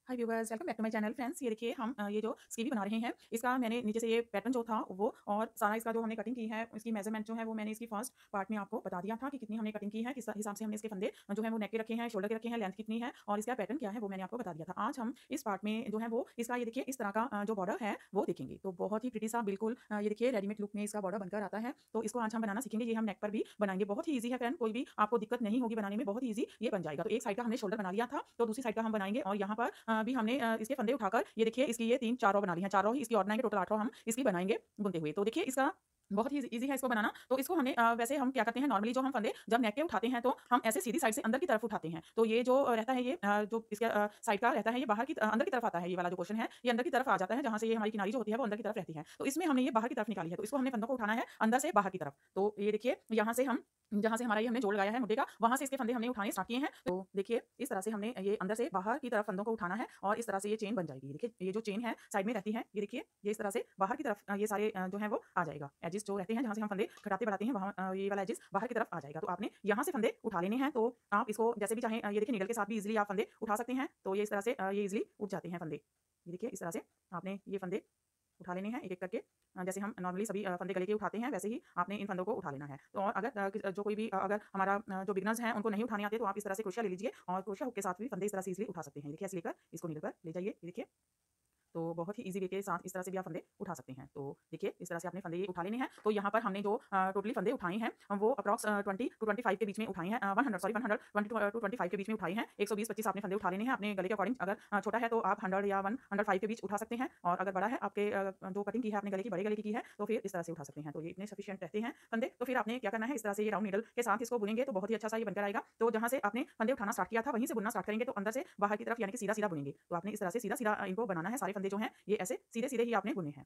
Hi viewers, welcome back to my channel. Friends, ये देखिए हम ये जो स्कीवी बना रहे हैं, इसका मैंने नीचे से ये पैटर्न जो था वो और सारा इसका जो हमने कटिंग की है, इसकी मेजरमेंट जो है वो मैंने इसकी फर्स्ट पार्ट में आपको बता दिया था कि कितनी हमने कटिंग की है, किस हिसाब से हमने इसके फंदे जो है वो नेक के रखे हैं, शोल्डर के रखे हैं, लेंथ कितनी है और इसका पैटर्न क्या है वो मैंने आपको बता दिया था। आज हम इस पार्ट में जो है वो इसका ये देखिए इस तरह का जो बॉर्डर है वो देखेंगे। तो बहुत ही प्रिटी सा बिल्कुल ये देखिए रेडीमेड लुक में इसका बॉर्डर बनकर आता है। तो इसको आज हम बनाना सीखेंगे। ये हम नेक पर भी बनाएंगे। बहुत ही ईजी है फ्रेंड, कोई भी आपको दिक्कत नहीं होगी बनाने में, बहुत ही ईजी ये बन जाएगा। तो एक साइड का हमने शोल्डर बना लिया था, तो दूसरी साइड का हम बनाएंगे और यहाँ पर भी हमने इसके फंदे उठाकर ये देखिए इसकी ये 3-4 रो बना ली हैं। 4 रो ही इसकी और बनाएंगे, टोटल 8 रो हम इसकी बनाएंगे बुनते हुए। तो देखिए इसका बहुत ही ईज़ी है इसको बनाना। तो इसको हमने वैसे हम क्या करते हैं, नॉर्मली जो हम फंदे जब नेक के उठाते हैं तो हम ऐसे सीधी साइड से अंदर की तरफ उठाते हैं। तो ये जो रहता है ये जो इसका साइड का रहता है ये बाहर की अंदर की तरफ आता है। ये वाला जो पोर्शन है ये अंदर की तरफ आ जाता है, जहाँ से ये हमारी किनारी जो होती है वो अंदर की तरफ रहती है। तो इसमें हमने ये बाहर की तरफ निकाली है, तो इसको हमने फंदों को उठाना है अंदर से बाहर की तरफ। तो ये देखिए यहाँ से हम जहाँ से हमारा ये हमने जोड़ लगाया है मुड्ढे का, वहाँ से इसके फंदे हमने उठाने स्टार्ट किए हैं। तो देखिए इस तरह से हमने ये अंदर से बाहर की तरफ फंदों को उठाना है और इस तरह से ये चेन बन जाएगी। देखिए ये जो चेन है साइड में रहती है, ये देखिए ये इस तरह से बाहर की तरफ ये सारे जो है वो आ जाएगा। एजिस जो रहते हैं जहाँ से हम फंदे घटाते बढ़ाते हैं वहाँ ये वाला एजिस बाहर की तरफ आ जाएगा। तो आपने यहाँ से फंदे उठा लेने हैं। तो आप इसको जैसे भी चाहें ये देखिए नीडल के साथ भी इजिली आप फंदे उठा सकते हैं। तो ये इस तरह से ये इजिली उठ जाते हैं फंदे। ये देखिए इस तरह से आपने ये फंदे उठा लेने हैं एक-एक करके। जैसे हम नॉर्मली सभी फंदे गले के उठाते हैं वैसे ही आपने इन फंदों को उठा लेना है। तो और अगर जो कोई भी अगर हमारा जो बिगिनर्स हैं उनको नहीं उठाने आते तो आप इस तरह से क्रोशिया ले लीजिए और क्रोशिया हुक के साथ भी फंदे इस तरह से इजीली उठा सकते हैं। देखिए ऐसे लेकर इसको नीडल पर ले जाइए, ये देखिए। तो बहुत ही ईज़ी वे के साथ इस तरह से भी आप फंदे उठा सकते हैं। तो देखिए इस तरह से आपने फंदे ये उठा लेने हैं। तो यहाँ पर हमने जो टोटली फंदे उठाए हैं वो अप्रॉक्स 20 टू 25 के बीच में उठाए हैं। 100 सॉरी 120 टू 25 के बीच में उठाए हैं। 120-25 आपने फंदे उठा लेने हैं अपने गले के अकॉर्डिंग। अगर छोटा है तो आप 100 या 105 के बीच उठा सकते हैं और अगर बड़ा है आपके जो कटिंग की है अपने गले की, बड़े गले की है, तो फिर इस तरह से उठा सकते हैं। तो ये इतने सफिशिएंट रहते हैं फंदे। तो फिर आपने क्या करना है, इस तरह से ये राउंड नीडल के साथ इसको बुनेंगे तो बहुत ही अच्छा सा ये बनकर आएगा। तो जहाँ से आपने फंदे उठाना स्टार्ट किया था वहीं से बुनना स्टार्ट करेंगे, तो अंदर से बाहर की तरफ यानी कि सीधा-सीधा बुनेंगे। तो आपने इस तरह से सीधा-सीधा इनको बनाना है। सारे फंदे जो हैं ये ऐसे सीधे-सीधे ही आपने बुने हैं।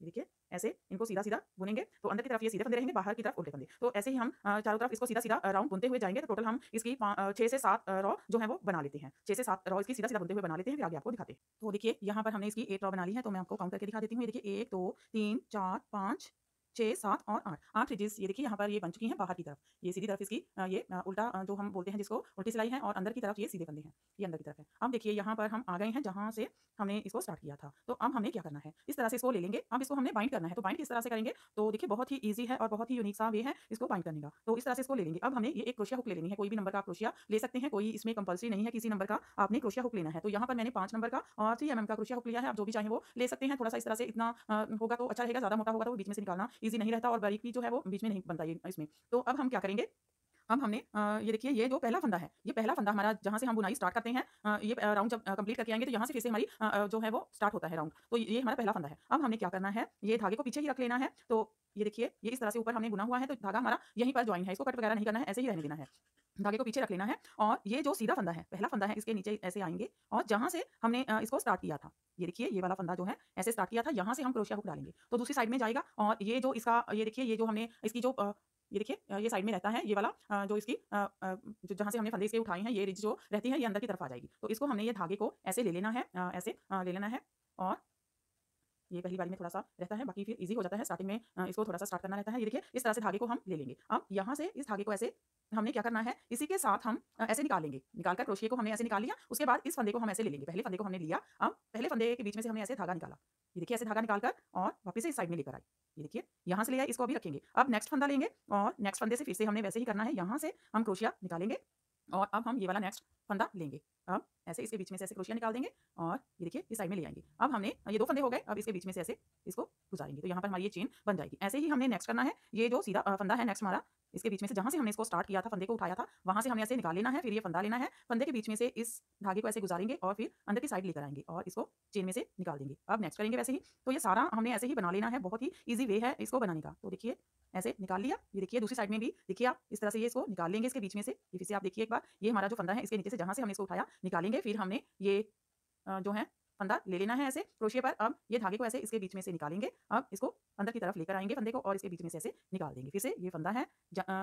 ये देखिए ऐसे इनको सीधा-सीधा बुनेंगे तो अंदर की तरफ ये सीधे फंदे रहेंगे, बाहर की तरफ उल्टे फंदे। तो ऐसे ही हम चारों तरफ इसको सीधा-सीधा राउंड बुनते हुए जाएँगे। तो टोटल हम इसकी 6 से 7 रॉ जो है वो बना लेते हैं। 6 से 7 रॉ इसकी सीधा-सीधा बुनते हुए बना लेते हैं, फिर आगे आपको दिखाते हैं। तो देखिए यहाँ पर हमने इसकी 8 रॉ बना ली है, तो मैं आपको काउंट करके दिखा देती हूँ। ये देखिए 1, 2, 3, 4, 5, 6, 7 और 8। 8 रिजेस ये देखिए यहाँ पर ये बन चुकी हैं बाहर की तरफ। ये सीधी तरफ इसकी ये उल्टा जो हम बोलते हैं जिसको उल्टी सिलाई है और अंदर की तरफ ये सीधे फंदे हैं। ये अंदर की तरफ है। अब देखिए यहाँ पर हम आ गए हैं जहाँ से हमने इसको स्टार्ट किया था। तो अब हमने क्या करना है, इस तरह से इसको ले लेंगे। अब इसको हमने बाइंड करना है। तो बाइंड किस तरह से करेंगे, तो देखिए बहुत ही ईज़ी है और बहुत ही यूनिक सा वे है इसको बाइंड करने का। तो इस तरह से इसको ले लेंगे। अब हमें ये एक क्रोशिया हुक ले लेनी है। कोई भी नंबर का आप क्रोशिया ले सकते हैं, कोई इसमें कंपल्सरी नहीं है किसी नंबर का आपने क्रोशिया हुक लेना है। तो यहाँ पर मैंने 5 नंबर का और 3 एमएम का क्रोशिया हुक लिया है। आप जो भी चाहें वो ले सकते हैं। थोड़ा-सा इस तरह से इतना होगा तो अच्छा रहेगा, ज़्यादा मोटा होगा तो वो बीच में से निकालना ईज़ी नहीं रहता और बारीक भी जो है वो बीच में नहीं बनता ये इसमें। तो अब हम क्या करेंगे, अब हमने ये देखिए ये जो पहला फंदा है, ये पहला फंदा हमारा जहाँ से हम बुनाई स्टार्ट करते हैं ये राउंड जब कंप्लीट करके आएँगे तो यहाँ से फिर से हमारी जो है वो स्टार्ट होता है राउंड। तो ये हमारा पहला फंदा है। अब हमने क्या करना है, ये धागे को पीछे ही रख लेना है। तो ये देखिए ये इस तरह से ऊपर हमने बुना हुआ है तो धागा हमारा यहीं पर जॉइन है, इसको कट वगैरह नहीं करना है, ऐसे ही रहने देना है। धागे को पीछे रख लेना है और ये जो सीधा फंदा है, पहला फंदा है, इसके नीचे ऐसे आएँगे और जहाँ से हमने इसको स्टार्ट किया था, ये देखिए ये वाला फंदा जो है ऐसे स्टार्ट किया था, यहाँ से हम क्रोशिया हुक डालेंगे। तो दूसरी साइड में जाएगा और ये जो इसका ये देखिए ये जो हमने इसकी जो ये देखिए ये साइड में रहता है ये वाला जो इसकी जो जहाँ से हमने फंदे इसके उठाए हैं, ये रिज जो रहती है ये अंदर की तरफ आ जाएगी। तो इसको हमने ये धागे को ऐसे ले लेना है, ऐसे ले लेना है और ये पहली बारी में थोड़ा-सा रहता है, बाकी फिर ईज़ी हो जाता है। स्टार्टिंग में इसको थोड़ा-सा स्टार्ट करना रहता है। ये देखिए इस तरह से धागे को हम ले लेंगे। अब यहाँ से इस धागे को ऐसे हमने क्या करना है, इसी के साथ हम ऐसे निकाल लेंगे। निकाल कर क्रोशिए को हमने ऐसे निकाल लिया, उसके बाद इस फंदे को हम ऐसे ले लेंगे। पहले फंदे को हमने लिया, अब पहले फंदे के बीच में से हमने ऐसे धागा निकाला। ये देखिए ऐसे धागा निकाल कर और वापस से इस साइड में लेकर आए। ये देखिए यहाँ से ले आए, इसको अभी रखेंगे। अब नेक्स्ट फंदा लेंगे और नेक्स्ट फंदे से फिर से हमने वैसे ही करना है। यहाँ से हम क्रोशिया निकालेंगे और अब हम ये वाला नेक्स्ट फंदा लेंगे। अब ऐसे इसके बीच में से ऐसे क्रोशिया निकाल देंगे और ये देखिए इस साइड में ले आएँगे। अब हमने ये 2 फंदे हो गए, अब इसके बीच में से ऐसे इसको गुजारेंगे, तो यहाँ पर हमारी ये चेन बन जाएगी। ऐसे ही हमने नेक्स्ट करना है, ये जो सीधा फंदा है नेक्स्ट हमारा, इसके बीच में से जहाँ से हमने इसको स्टार्ट किया था, फंदे को उठाया था, वहाँ से हमने ऐसे निकाल लेना है, फिर ये फंदा लेना है, फंदे के बीच में से इस धागे को ऐसे गुजारेंगे और फिर अंदर की साइड लेकर आएँगे और इसको चेन में से निकाल देंगे। अब नेक्स्ट करेंगे वैसे ही। तो ये सारा हमने ऐसे ही बना लेना है, बहुत ही ईज़ी वे है इसको बनाने का। तो देखिए ऐसे निकाल लिया, ये देखिए दूसरी साइड में भी देखिए आप इस तरह से ये इसको निकाल लेंगे इसके बीच में से। ये फिर से आप देखिए एक बार, ये हमारा जो फंदा है इसके नीचे से जहाँ से हमने इसको उठाया निकालेंगे, फिर हमने ये जो है फंदा ले लेना है ऐसे क्रोशिए पर। अब ये धागे को ऐसे इसके बीच में से निकालेंगे। अब इसको अंदर की तरफ लेकर आएँगे फंदे को और इसके बीच में से ऐसे निकाल देंगे। फिर से ये फंदा है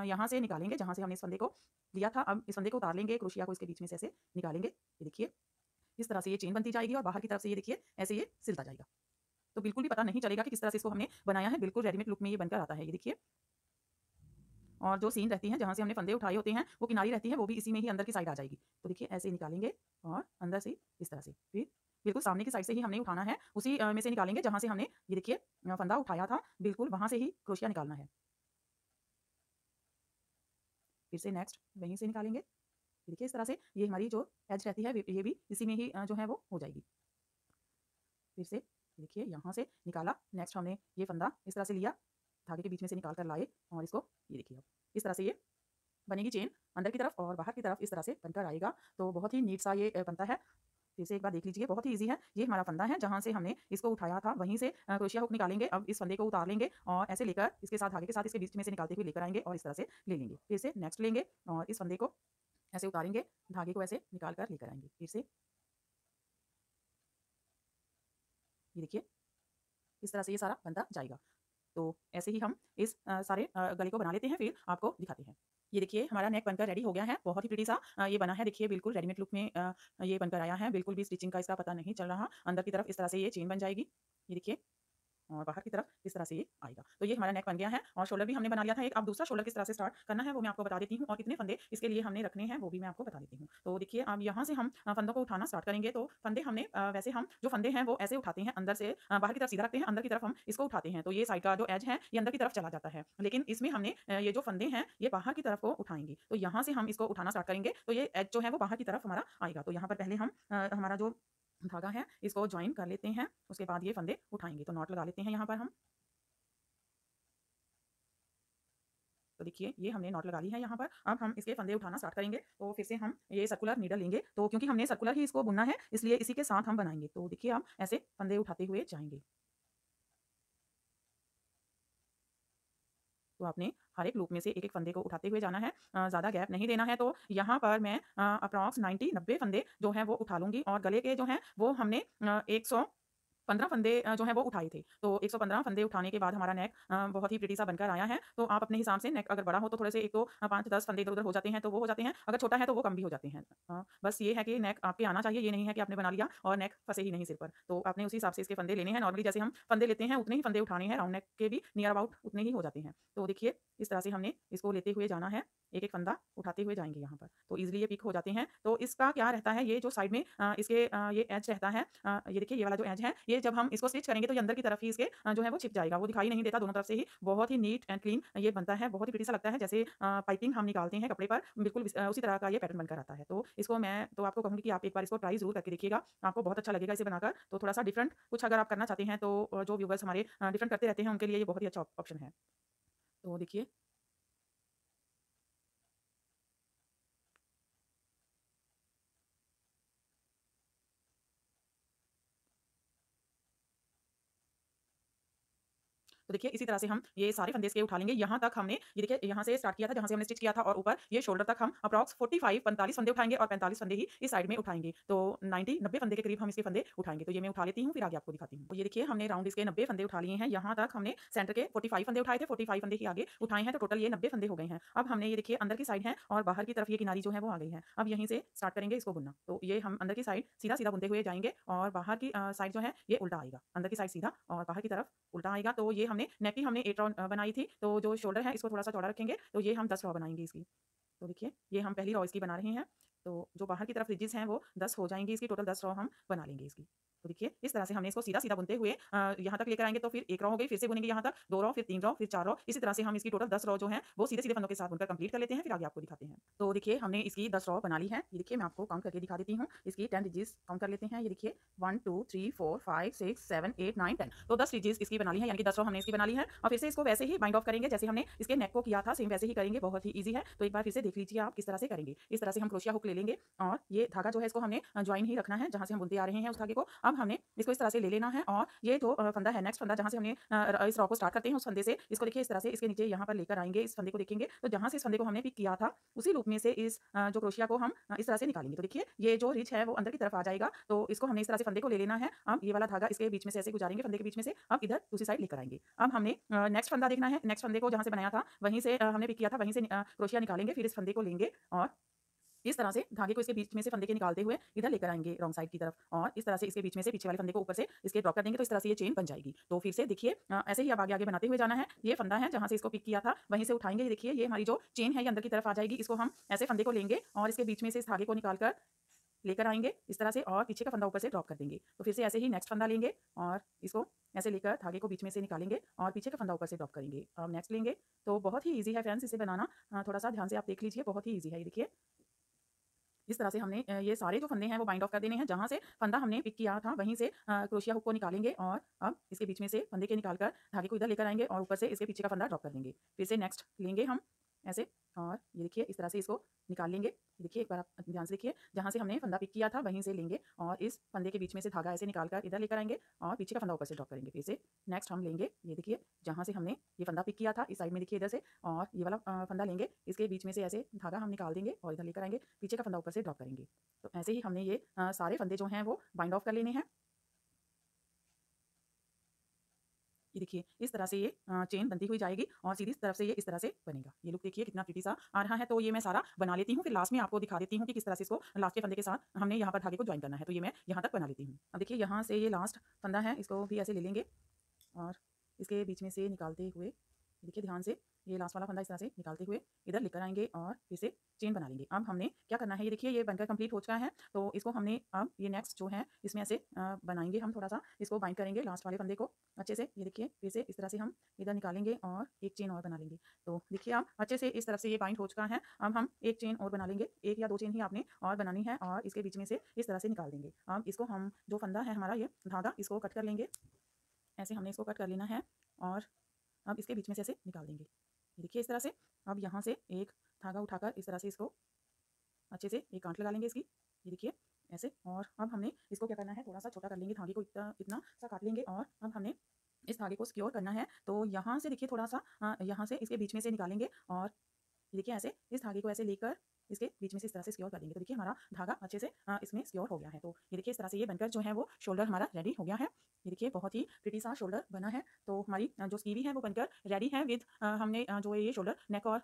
यहाँ से निकालेंगे जहाँ से हमने इस फंदे को लिया था। अब इस फंदे को उतार लेंगे, क्रोशिया को इसके बीच में से ऐसे निकालेंगे। ये देखिए इस तरह से ये चेन बनती जाएगी और बाहर की तरफ से ये देखिए ऐसे ये सिलता जाएगा। तो बिल्कुल भी पता नहीं चलेगा कि किस तरह से इसको हमने बनाया है, बिल्कुल रेडीमेड लुक में ये बनकर आता है। ये देखिए और जो सीन रहती है जहाँ से हमने फंदे उठाए होते हैं वो किनारी रहती है, वो भी इसी में ही अंदर की साइड आ जाएगी। तो देखिए ऐसे निकालेंगे और अंदर से इस तरह से, फिर बिल्कुल सामने की साइड से ही हमने उठाना है, उसी में से निकालेंगे जहाँ से हमने ये देखिए फंदा उठाया था, बिल्कुल वहाँ से ही क्रोशिया निकालना है। फिर से नेक्स्ट वहीं से निकालेंगे। देखिए इस तरह से ये हमारी जो एज रहती है ये भी इसी में ही जो है वो हो जाएगी। फिर से देखिए यहाँ से निकाला, नेक्स्ट हमने ये फंदा इस तरह से लिया, धागे के बीच में से निकाल कर लाए और इसको ये देखिए अब इस तरह से ये बनेगी चेन, अंदर की तरफ और बाहर की तरफ इस तरह से बनकर आएगा। तो बहुत ही नीट सा ये बनता है। फिर से एक बार देख लीजिए, बहुत ही ईजी है। ये हमारा फंदा है जहाँ से हमने इसको उठाया था, वहीं से क्रोशिया हुक निकालेंगे। अब इस फंदे को उतार लेंगे और ऐसे लेकर इसके साथ धागे के साथ इसके बीच में से निकालते हुए लेकर आएंगे और इस तरह से ले लेंगे। फिर से नेक्स्ट लेंगे और इस फंदे को ऐसे उतारेंगे, धागे को ऐसे निकाल कर लेकर आएंगे। फिर से ये देखिए इस तरह से ये सारा बनता जाएगा। तो ऐसे ही हम इस सारे गले को बना लेते हैं, फिर आपको दिखाते हैं। ये देखिए हमारा नेक बनकर रेडी हो गया है, बहुत ही प्रिटी सा ये बना है। देखिए बिल्कुल रेडीमेड लुक में ये बनकर आया है, बिल्कुल भी स्टिचिंग का इसका पता नहीं चल रहा। अंदर की तरफ इस तरह से ये चेन बन जाएगी, ये देखिए, और बाहर की तरफ इस तरह से ये आएगा। तो ये हमारा नेक बन गया है और शोल्डर भी हमने बना लिया था एक। अब दूसरा शोल्डर किस तरह से स्टार्ट करना है वो मैं आपको बता देती हूँ, और कितने फंदे इसके लिए हमने रखने हैं वो भी मैं आपको बता देती हूँ। तो देखिए अब यहाँ से हम फंदों को उठाना स्टार्ट करेंगे। तो फंदे हमने वैसे हम जो फंदे हैं वो ऐसे उठाते हैं, अंदर से बाहर की तरफ सीधा रखते हैं, अंदर की तरफ हम इसको उठाते हैं। तो ये साइड का जो एज है ये अंदर की तरफ चला जाता है, लेकिन इसमें हमने ये जो फंदे हैं ये बाहर की तरफ को उठाएंगे। तो यहाँ से हम इसको उठाना स्टार्ट करेंगे, तो ये एज जो है वो बाहर की तरफ हमारा आएगा। तो यहाँ पर पहले हम हमारा जो धागा है इसको ज्वाइन कर लेते हैं, उसके बाद ये फंदे उठाएंगे। तो नॉट लगा लेते हैं यहाँ पर हम। तो देखिए ये हमने नॉट लगा ली है यहाँ पर। अब हम इसके फंदे उठाना स्टार्ट करेंगे। तो फिर से हम ये सर्कुलर नीडल लेंगे, तो क्योंकि हमने सर्कुलर ही इसको बुनना है इसलिए इसी के साथ हम बनाएंगे। तो देखिए हम ऐसे फंदे उठाते हुए जाएंगे। तो आपने हर एक लूप में से एक एक फंदे को उठाते हुए जाना है, ज़्यादा गैप नहीं देना है। तो यहाँ पर मैं अप्रॉक्स 90-90 फंदे जो हैं वो उठा लूँगी, और गले के जो हैं वो हमने 115 फंदे जो हैं वो उठाए थे। तो 115 फंदे उठाने के बाद हमारा नेक बहुत ही प्रिटी सा बनकर आया है। तो आप अपने हिसाब से, नेक अगर बड़ा हो तो थोड़े से 1 तो 5-10 फंदे इधर-उधर हो जाते हैं तो वो हो जाते हैं, अगर छोटा है तो वो कम भी हो जाते हैं। बस ये है कि नेक आपके आना चाहिए, ये नहीं है कि आपने बना लिया और नेक फँसे ही नहीं सिर पर। तो आपने उसी हिसाब से इसके फंदे लेने हैं। नॉर्मली जैसे हम फंदे लेते हैं उतने ही फंदे उठाने हैं, राउंड नेक के भी नियर अबाउट उतने ही हो जाते हैं। तो देखिए इस तरह से हमने इसको लेते हुए जाना है, एक-एक फंदा उठाते हुए जाएँगे यहाँ पर। तो ईज़िली ये पिक हो जाते हैं। तो इसका क्या रहता है, ये जो साइड में इसके ये एज रहता है, ये देखिए ये वाला जो एज है, ये जब हम इसको स्टिच करेंगे तो ये अंदर की तरफ ही इसके जो है वो छिप जाएगा, वो दिखाई नहीं देता दोनों तरफ से ही। बहुत ही नीट एंड क्लीन ये बनता है, बहुत ही प्रिटी सा लगता है, जैसे पाइपिंग हम निकालते हैं कपड़े पर, बिल्कुल उसी तरह का ये पैटर्न बनकर आता है। तो इसको मैं तो आपको कहूँगी कि आप एक बार इसको ट्राई ज़रूर करके देखिएगा, आपको बहुत अच्छा लगेगा इसे बनाकर। तो थोड़ा-सा डिफरेंट कुछ अगर आप करना चाहते हैं तो जो व्यूअर्स हमारे डिफरेंट करते रहते हैं उनके लिए ये बहुत ही अच्छा ऑप्शन है। तो देखिए तो देखिए इसी तरह से हम ये सारे फंदे इसके उठा लेंगे। यहाँ तक हमने ये देखिए यहाँ से स्टार्ट किया था जहाँ से हमने स्टिच किया था, और ऊपर ये शोल्डर तक हम अप्रॉक्स 45-45 फंदे उठाएँगे और 45 फंदे ही इस साइड में उठाएँगे। तो 90-90 फंदे के करीब हम इसके फंदे उठाएँगे। तो ये मैं उठा लेती हूँ, फिर आगे आपको दिखाती हूँ। तो ये देखिए हमने राउंड इसके 90 फंदे उठा लिए हैं। यहाँ तक हमने सेंटर के 45 फंदे उठाए थे, 45 फंदे ही आगे उठाए हैं, तो टोटल ये 90 फंदे हो गए हैं। अब हमने ये देखिए अंदर की साइड है और बाहर की तरफ ये किनारी जो है वो आ गई है। अब यहीं से स्टार्ट करेंगे इसको बुनना। तो ये हम अंदर की साइड सीधा-सीधा बुनते हुए जाएँगे और बाहर की साइड जो है ये उल्टा आएगा। अंदर की साइड सीधा और बाहर की तरफ उल्टा आएगा। तो ये हमने नेक की हमने 8 राउंड बनाई थी, तो जो शोल्डर है इसको थोड़ा-सा चौड़ा रखेंगे, तो ये हम 10 रॉ बनाएँगे इसकी। तो देखिए ये हम पहली रॉ इसकी बना रहे हैं। तो जो बाहर की तरफ रिजेस हैं वो 10 हो जाएँगी इसकी, टोटल 10 रॉ हम बना लेंगे इसकी। तो देखिए इस तरह से हमने इसको सीधा-सीधा बुनते हुए यहाँ तक लेकर आएँगे, तो फिर 1 रॉ हो गई, फिर से बुनेंगे यहाँ तक 2 रॉ, फिर 3 रॉ, फिर 4 रॉ। इसी तरह से हम इसकी टोटल 10 रॉ जो हैं वो सीधे-सीधे फंदों के साथ बुनकर कंप्लीट कर लेते हैं, फिर आगे आपको दिखाते हैं। तो देखिए हमने इसकी 10 रॉ बना ली है। ये देखिए मैं आपको काउंट करके दिखा देती हूँ। इसकी 10 रिजेस काउंट कर लेते हैं। ये देखिए 1 2 3 4 5 6 7 8 9 10, तो 10 रिजेस इसकी बना ली है, यानी कि 10 रॉ हमने इसकी बना ली है। और फिर से इसको वैसे ही बाइंड ऑफ करेंगे जैसे हमने इसके नेक को किया था, सेम वैसे ही करेंगे, बहुत ही ईज़ी है। तो एक बार फिर से देख लीजिए आप किस तरह से करेंगे। इस तरह से हम क्रोशिया हुक ले लेंगे और ये धागा जो है इसको हमने ज्वाइन ही रखना है जहाँ से हम बुनते आ रहे हैं उस धागे को। अब हमने इसको इस तरह से ले लेना है, और ये जो फंदा है, नेक्स्ट फंदा जहाँ से हमने इस रॉ को स्टार्ट करते हैं उस फंदे से इसको देखिए इस तरह से इसके नीचे यहाँ पर लेकर आएँगे। इस फंदे को देखेंगे तो जहाँ से इस फंदे को हमने पिक किया था उसी लूप में से इस जो क्रोशिया को हम इस तरह से निकालेंगे। तो देखिए ये जो रिच है वो अंदर की तरफ आ जाएगा, तो इसको हमने इस तरह से फंदे को ले लेना है। अब ये वाला धागा इसके बीच में से ऐसे गुजारेंगे, फंदे के बीच में से। अब इधर दूसरी साइड लेकर आएँगे। अब हमने नेक्स्ट फंदा देखना है, नेक्स्ट फंदे को जहाँ से बनाया था वहीं से हमने पिक किया था, वहीं से क्रोशिया निकालेंगे, फिर इस फंदे को लेंगे और इस तरह से धागे को इसके बीच में से फंदे के निकालते हुए इधर लेकर आएंगे रॉन्ग साइड की तरफ, और इस तरह से इसके बीच में से पीछे वाले फंदे को ऊपर से इसके ड्रॉप कर देंगे, तो इस तरह से ये चेन बन जाएगी। तो फिर से देखिए ऐसे ही अब आगे आगे बनाते हुए जाना है। ये फंदा है जहाँ से इसको पिक किया था वहीं से उठाएंगे, ये देखिए ये हमारी जो चेन है ये अंदर की तरफ आ जाएगी। इसको हम ऐसे फंदे को लेंगे और इसके बीच में से इस धागे को निकाल कर लेकर आएंगे इस तरह से, और पीछे का फंदा ऊपर से ड्रॉप कर देंगे। तो फिर से ऐसे ही नेक्स्ट फंदा लेंगे और इसको ऐसे लेकर धागे को बीच में से निकालेंगे और पीछे का फंदा ऊपर से ड्रॉप करेंगे। अब नेक्स्ट लेंगे। तो बहुत ही ईजी है फ्रेंड्स इसे बनाना, थोड़ा सा ध्यान से आप देख लीजिए, बहुत ही ईजी है। ये देखिए इस तरह से हमने ये सारे जो फंदे हैं वो बाइंड ऑफ कर देने हैं। जहाँ से फंदा हमने पिक किया था वहीं से क्रोशिया हुक को निकालेंगे और अब इसके बीच में से फंदे के निकालकर धागे को इधर लेकर आएंगे और ऊपर से इसके पीछे का फंदा ड्रॉप कर देंगे। फिर से नेक्स्ट लेंगे हम ऐसे, और ये देखिए इस तरह से इसको निकाल लेंगे। देखिए एक बार आप ध्यान से देखिए, जहाँ से हमने फंदा पिक किया था वहीं से लेंगे और इस फंदे के बीच में से धागा ऐसे निकालकर इधर लेकर आएंगे और पीछे का फंदा ऊपर से ड्रॉप करेंगे। फिर से नेक्स्ट हम लेंगे, ये देखिए जहाँ से हमने ये फंदा पिक किया था इस साइड में देखिए इधर से, और ये वाला फंदा लेंगे, इसके बीच में से ऐसे धागा हम निकाल देंगे और इधर लेकर आएंगे, पीछे का फंदा ऊपर से ड्रॉप करेंगे। तो ऐसे ही हमने ये सारे फंदे जो हैं वो बाइंड ऑफ कर लेने हैं। ये देखिए इस तरह से ये चेन बनती हुई जाएगी और सीधी तरफ से ये इस तरह से बनेगा। ये लुक देखिए कितना प्रीटी सा आ रहा है। तो ये मैं सारा बना लेती हूँ, फिर लास्ट में आपको दिखा देती हूँ कि किस तरह से इसको लास्ट के फंदे के साथ हमने यहाँ पर धागे को ज्वाइन करना है। तो ये मैं यहाँ तक बना लेती हूँ। अब देखिए यहाँ से ये लास्ट फंदा है, इसको भी ऐसे ले लेंगे और इसके बीच में से निकालते हुए देखिए ध्यान से ये लास्ट वाला फंदा इस तरह से निकालते हुए इधर लेकर आएंगे और फिर से चेन बना लेंगे। अब हमने क्या करना है, ये देखिए ये बनकर कंप्लीट हो चुका है। तो इसको हमने अब ये नेक्स्ट जो है इसमें ऐसे बनाएंगे, हम थोड़ा सा इसको बाइंड करेंगे लास्ट वाले फंदे को अच्छे से। ये देखिए फिर से इस तरह से हम इधर निकालेंगे और एक चेन और बना लेंगे। तो देखिए अब अच्छे से इस तरफ से ये बाइंड हो चुका है। अब हम एक चेन और बना लेंगे, एक या दो चेन ही आपने और बनानी है, और इसके बीच में से इस तरह से निकाल देंगे। अब इसको हम जो फंदा है हमारा ये धागा, इसको कट कर लेंगे, ऐसे हमने इसको कट कर लेना है और अब इसके बीच में से ऐसे निकाल देंगे। देखिए इस तरह से अब यहाँ से एक धागा उठाकर इस तरह से इसको अच्छे से एक गांठ लगा लेंगे इसकी, ये देखिए ऐसे। और अब हमने इसको क्या करना है, थोड़ा सा छोटा कर लेंगे धागे को, इतना इतना सा काट लेंगे और अब हमने इस धागे को सिक्योर करना है। तो यहाँ से देखिए थोड़ा सा यहाँ से इसके बीच में से निकालेंगे और देखिए ऐसे इस धागे को ऐसे लेकर इसके बीच में से इस तरह से सिक्योर कर देंगे। तो देखिए हमारा धागा अच्छे से इसमें सिक्योर हो गया है। तो ये देखिए इस तरह से ये बनकर जो है वो शोल्डर हमारा रेडी हो गया है। ये देखिए बहुत ही प्रीटी सा शोल्डर बना है। तो हमारी जो स्कीवी है वो बनकर रेडी है विद हमने जो ये शोल्डर नेक और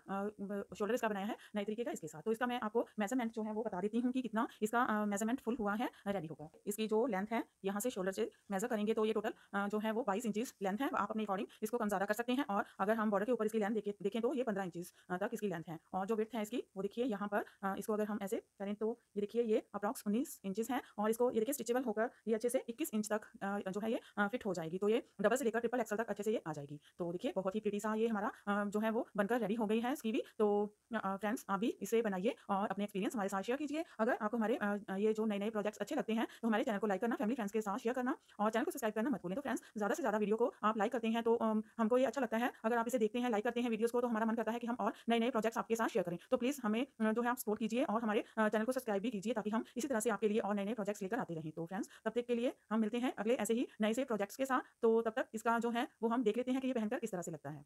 शोल्डर इसका बनाया है नए तरीके का इसके साथ। तो इसका मैं आपको मेजरमेंट जो है वो बता देती हूँ कि कितना इसका मेजरमेंट फुल हुआ है, रेडी होगा। इसकी जो लेंथ है यहाँ से शोल्डर से मेजर करेंगे तो ये टोटल जो है वो 22 इंचेस लेंथ है। आप अपने अकॉर्डिंग इसको कम ज़्यादा कर सकते हैं, और अगर हम बॉर्डर के ऊपर इसकी लेंथ देखें तो ये 15 इंचेस तक इसकी लेंथ है। और जो विड्थ है इसकी वो देखिए यहाँ पर इसको अगर हम ऐसे करें तो ये देखिए ये अप्रॉक्स 19 इंचेस है, और इसको ये देखिए स्ट्रेचेबल होकर ये अच्छे से 21 इंच तक जो है ये फिट हो जाएगी। तो ये डबल से लेकर ट्रिपल एक्सल तक अच्छे से ये आ जाएगी। तो देखिए बहुत ही प्रीटी सा ये हमारा जो है वो बनकर रेडी हो गई है स्कीवी। तो फ्रेंड्स आप भी इसे बनाइए और अपने एक्सपीरियंस हमारे साथ शेयर कीजिए। अगर आपको हमारे ये जो नए नए प्रोजेक्ट्स अच्छे लगते हैं तो हमारे चैनल को लाइक करना, फैमिली फ्रेंड्स के साथ शेयर करना और चैनल को सब्सक्राइब करना मत भूलें। तो फ्रेंड्स ज़्यादा से ज़्यादा वीडियो को आप लाइक करते हैं तो हमको ये अच्छा लगता है। अगर आप इसे देखते हैं, लाइक करते हैं वीडियोस को, तो हमारा मन करता है कि हम और नए नए प्रोजेक्ट्स आपके साथ शेयर करें। तो प्लीज़ हमें जो है आप सपोर्ट कीजिए और हमारे चैनल को सब्सक्राइब भी कीजिए, ताकि हम इसी तरह से आपके लिए और नए नए प्रोजेक्ट्स लेकर आते रहें। तो फ्रेंड्स तब तक के लिए हम मिलते हैं अगले ऐसे ही नए से प्रोजेक्ट्स के साथ। तो तब तक इसका जो है वो हम देख लेते हैं कि ये पहनकर किस तरह से लगता है।